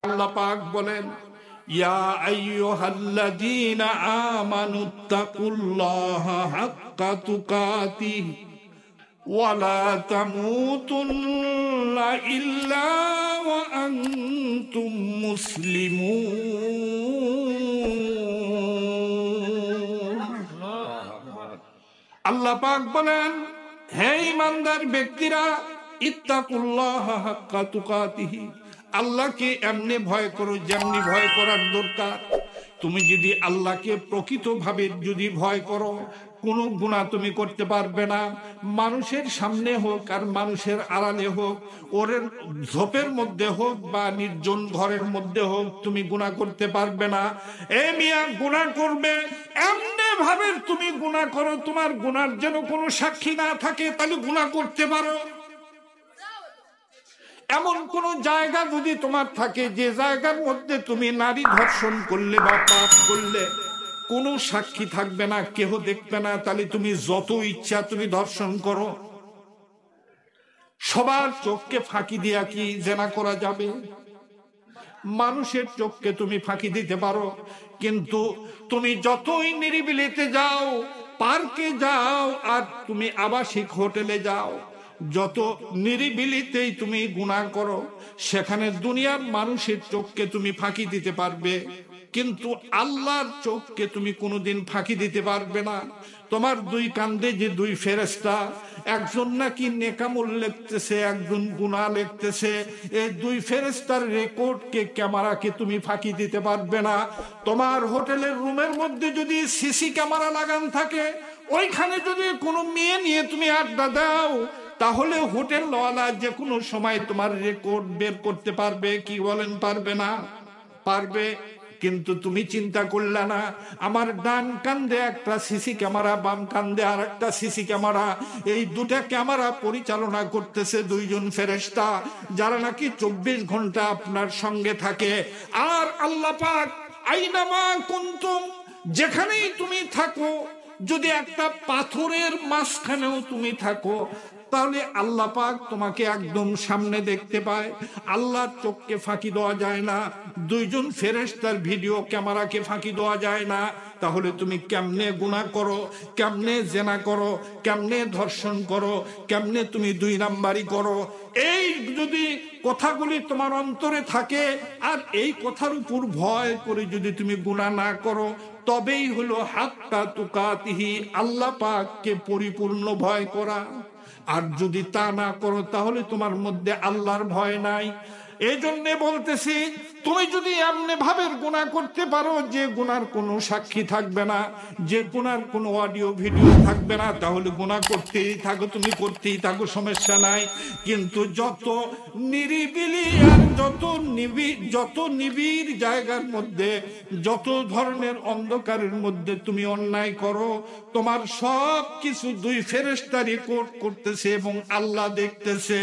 আল্লাহ পাক বলেন, ইয়া আইয়ুহাল্লাযীনা আমানুত্তাকুল্লাহা হাক্কা তুকাতিহি ওয়া লা তামুতুন্না ইল্লা ওয়া আনতুম মুসলিমুন। আল্লাহ পাক বলেন, হে ঈমানদার ব্যক্তিরা, ইত্তাকুল্লাহা হাক্কা তুকাতিহি, আল্লাহকে এমনি ভয় করো যেমনি ভয় করার দরকার। তুমি যদি আল্লাহকে প্রকৃতভাবে যদি ভয় করো, কোনো গুনাহ তুমি করতে পারবে না। মানুষের সামনে হোক আর মানুষের আড়ালে হোক, ওর ঝোপের মধ্যে হোক বা নির্জন ঘরের মধ্যে হোক, তুমি গুনাহ করতে পারবে না। এ মিয়া, গুনাহ করবে এমনি ভাবে তুমি গুনাহ করো, তোমার গুনার যেন কোনো সাক্ষী না থাকে, তাহলে গুনাহ করতে পারো। এমন কোন জায়গা যদি তোমার থাকে যে জায়গার মধ্যে তুমি নারী ধর্ষণ করলে বা পাপ করলে কোনো সাক্ষী থাকবে না, কেহ দেখবে না, তাহলে তুমি যত ইচ্ছা তুমি ধর্ষণ করো। সবার চোখকে ফাঁকি দিয়া কি জেনা করা যাবে? মানুষের চোখকে তুমি ফাঁকি দিতে পারো, কিন্তু তুমি যতই নিরিবিলিতে যাও, পার্কে যাও আর তুমি আবাসিক হোটেলে যাও, যত নিরিবিলিতেই তুমি গুনাহ করো, সেখানে দুনিয়ার মানুষের চোখকে তুমি ফাঁকি দিতে পারবে, কিন্তু আল্লাহর চোখকে তুমি কোনোদিন ফাঁকি দিতে পারবে না। তোমার দুই কান্দে যে দুই ফেরেশতা, একজন নাকি নেকামল লিখতেছে, একজন গুনাহ লিখতেছে, এই দুই ফেরেশতার রেকর্ডকে, ক্যামেরাকে তুমি ফাঁকি দিতে পারবে না। তোমার হোটেলের রুমের মধ্যে যদি সিসি ক্যামেরা লাগান থাকে, ওইখানে যদি কোনো মেয়ে নিয়ে তুমি আড্ডা দাও, তাহলে হোটেলওয়ালা যে কোনো সময় তোমার রেকর্ড বের করতে পারবে। কি বলেন, পারবে না? পারবে। কিন্তু তুমি চিন্তা করলে না, আমার ডান কান্দে একটা সিসি ক্যামেরা, বাম কান্দে আর একটা সিসি ক্যামেরা, এই দুটা ক্যামেরা পরিচালনা করতেছে দুইজন ফেরেশতা, যারা নাকি 24 ঘন্টা আপনার সঙ্গে থাকে। আর আল্লাহ পাক, আইনামা কুনতুম, যেখানেই তুমি থাকো, যদি একটা পাথরের মাঝখানেও তুমি থাকো, তাহলে আল্লাহ পাক তোমাকে একদম সামনে দেখতে পায়। আল্লাহর চোখকে ফাঁকি দেওয়া যায় না, দুইজন ফেরেশতার ভিডিও ক্যামেরাকে ফাঁকি দেওয়া যায় না। তাহলে তুমি কেমনে গুনাহ করো, কেমনে জেনা করো, কেমনে ধর্ষণ করো, কেমনে তুমি দুই নাম্বারি করো? এই যদি কথাগুলি তোমার অন্তরে থাকে আর এই কথার উপর ভয় করে যদি তুমি গুনাহ না করো, তবেই হলো হাক্কা তুকাতিহি, আল্লাহ পাককে পরিপূর্ণ ভয় করা। আর যদি তা না করো, তাহলে তোমার মধ্যে আল্লাহর ভয় নাই। এই জন্য বলতেছি, তুমি যদি এমনি ভাবে গুনাহ করতে পারো যে গুনার কোনো সাক্ষী থাকবে না, যে গুনার কোনো অডিও ভিডিও থাকবে না, তাহলে গুনাহ করতেই থাকো, তুমি করতেই থাকো, সমস্যা নাই। কিন্তু যত নিরিবিলি আর যত নিবিড় জায়গার মধ্যে, যত ধরনের অন্ধকারের মধ্যে তুমি অন্যায় করো, তোমার সব কিছু দুই ফেরেশতা রেকর্ড করতেছে এবং আল্লাহ দেখতেছে।